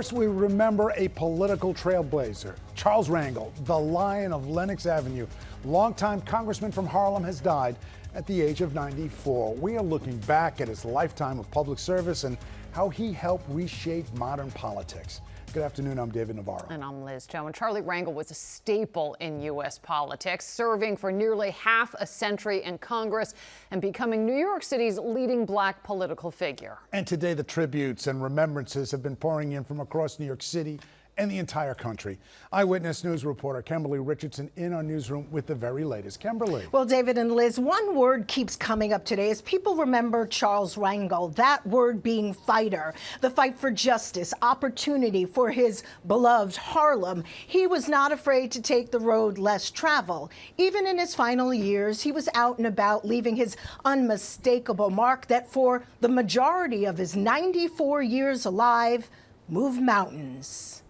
First, we remember a political trailblazer, Charles Rangel, the Lion of Lenox Avenue. Longtime congressman from Harlem has died at the age of 94. We are looking back at his lifetime of public service and how he helped reshape modern politics. Good afternoon, I'm David Navarro. And I'm Liz Joe. And Charlie Rangel was a staple in U.S. politics, serving for nearly half a century in Congress and becoming New York City's leading black political figure. And today the tributes and remembrances have been pouring in from across New York City and the entire country. Eyewitness News reporter Kimberly Richardson in our newsroom with the very latest. Kimberly. Well, David and Liz, one word keeps coming up today as people remember Charles Rangel, that word being fighter, the fight for justice, opportunity for his beloved Harlem. He was not afraid to take the road less traveled. Even in his final years, he was out and about, leaving his unmistakable mark that for the majority of his 94 years alive, moved mountains.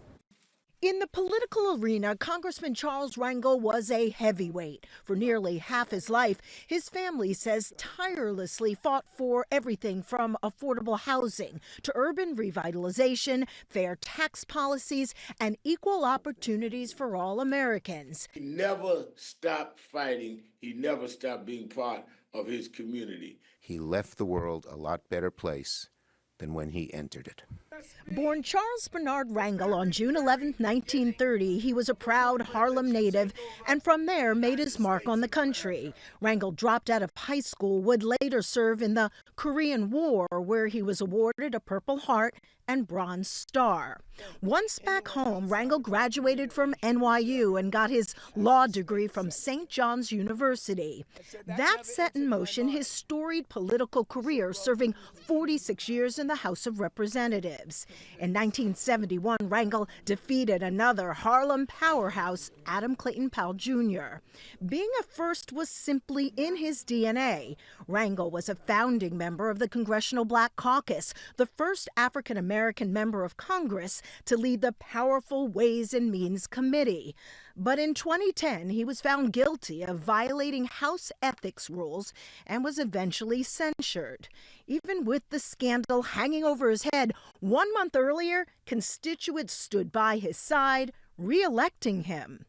In the political arena, Congressman Charles Rangel was a heavyweight. For nearly half his life, his family says tirelessly fought for everything from affordable housing to urban revitalization, fair tax policies, and equal opportunities for all Americans. He never stopped fighting. He never stopped being part of his community. He left the world a lot better place than when he entered it. Born Charles Bernard Rangel on June 11, 1930, he was a proud Harlem native and from there made his mark on the country. Rangel dropped out of high school, would later serve in the Korean War, where he was awarded a Purple Heart and Bronze Star. Once back home, Rangel graduated from NYU and got his law degree from St. John's University. That set in motion his storied political career, serving 46 years in the House of Representatives. In 1971, Rangel defeated another Harlem powerhouse, Adam Clayton Powell Jr. Being a first was simply in his DNA. Rangel was a founding member of the Congressional Black Caucus, the first African-American member of Congress to lead the powerful Ways and Means Committee. But in 2010, he was found guilty of violating House ethics rules and was eventually censured. Even with the scandal hanging over his head, 1 month earlier, constituents stood by his side, re-electing him.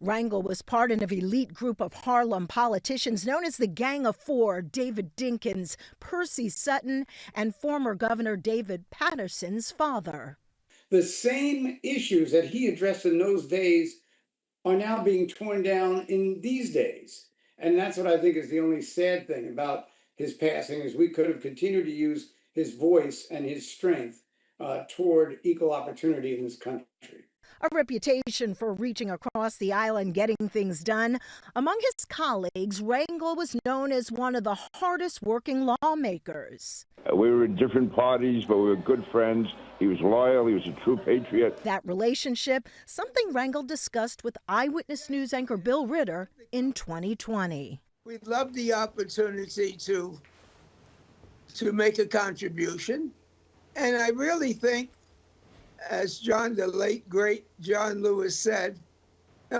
Rangel was part of an elite group of Harlem politicians known as the Gang of Four: David Dinkins, Percy Sutton, and former Governor David Patterson's father. The same issues that he addressed in those days are now being torn down in these days. And that's what I think is the only sad thing about his passing, is we could have continued to use his voice and his strength toward equal opportunity in this country. A reputation for reaching across the aisle and getting things done. Among his colleagues, Rangel was known as one of the hardest working lawmakers. We were in different parties, but we were good friends. He was loyal. He was a true patriot. That relationship, something Rangel discussed with Eyewitness News anchor Bill Ritter in 2020. We'd love the opportunity to make a contribution. And I really think, as the late, great John Lewis said,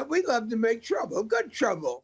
we'd love to make trouble, good trouble.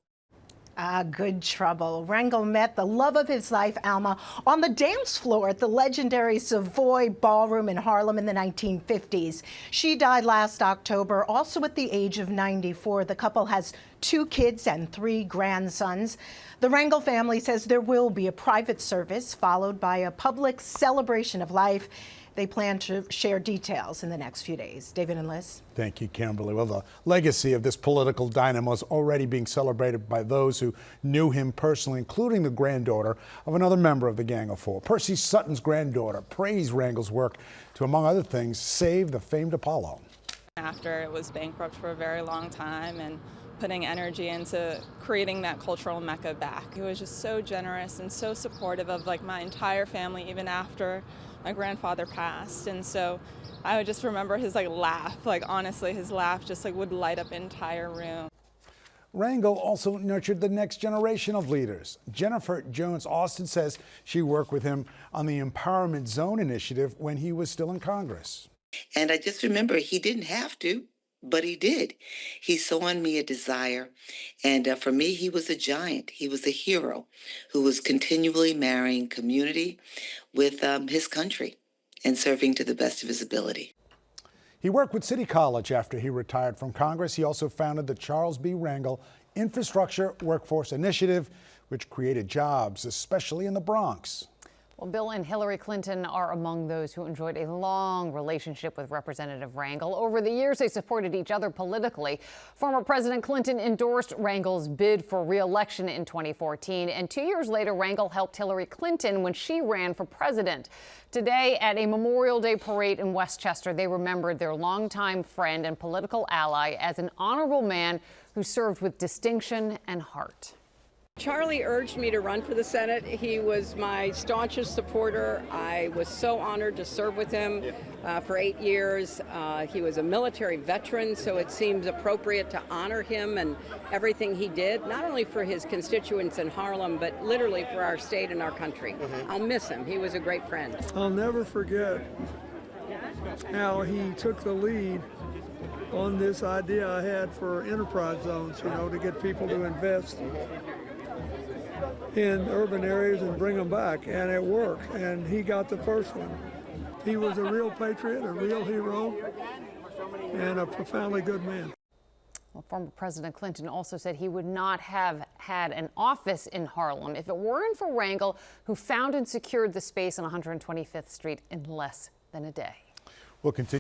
Good trouble. Rangel met the love of his life, Alma, on the dance floor at the legendary Savoy Ballroom in Harlem in the 1950s. She died last October, also at the age of 94. The couple has 2 kids and 3 grandsons. The Rangel family says there will be a private service followed by a public celebration of life. They plan to share details in the next few days. David and Liz. Thank you, Kimberly. Well, the legacy of this political dynamo is already being celebrated by those who knew him personally, including the granddaughter of another member of the Gang of Four. Percy Sutton's granddaughter praised Rangel's work to, among other things, save the famed Apollo. After it was bankrupt for a very long time and putting energy into creating that cultural mecca back. He was just so generous and so supportive of my entire family, even after my grandfather passed. And so I would just remember his laugh, honestly, his laugh just would light up the entire room. Rangel also nurtured the next generation of leaders. Jennifer Jones Austin says she worked with him on the Empowerment Zone initiative when he was still in Congress. And I just remember he didn't have to, but he did. He saw in me a desire. And for me, he was a giant. He was a hero who was continually marrying community with his country and serving to the best of his ability. He worked with City College after he retired from Congress. He also founded the Charles B. Rangel Infrastructure Workforce Initiative, which created jobs, especially in the Bronx. Well, Bill and Hillary Clinton are among those who enjoyed a long relationship with Representative Rangel. Over the years, they supported each other politically. Former President Clinton endorsed Rangel's bid for re-election in 2014, and 2 years later, Rangel helped Hillary Clinton when she ran for president. Today, at a Memorial Day parade in Westchester, they remembered their longtime friend and political ally as an honorable man who served with distinction and heart. Charlie urged me to run for the Senate. He was my staunchest supporter. I was so honored to serve with him for 8 years. He was a military veteran, so it seems appropriate to honor him and everything he did, not only for his constituents in Harlem, but literally for our state and our country. I'll miss him. He was a great friend. I'll never forget how he took the lead on this idea I had for enterprise zones, to get people to invest in urban areas and bring them back, and it worked, and he got the first one. He was a real patriot, a real hero, and a profoundly good man. Well, former President Clinton also said he would not have had an office in Harlem if it weren't for Rangel, who found and secured the space on 125th Street in less than a day. We'll continue.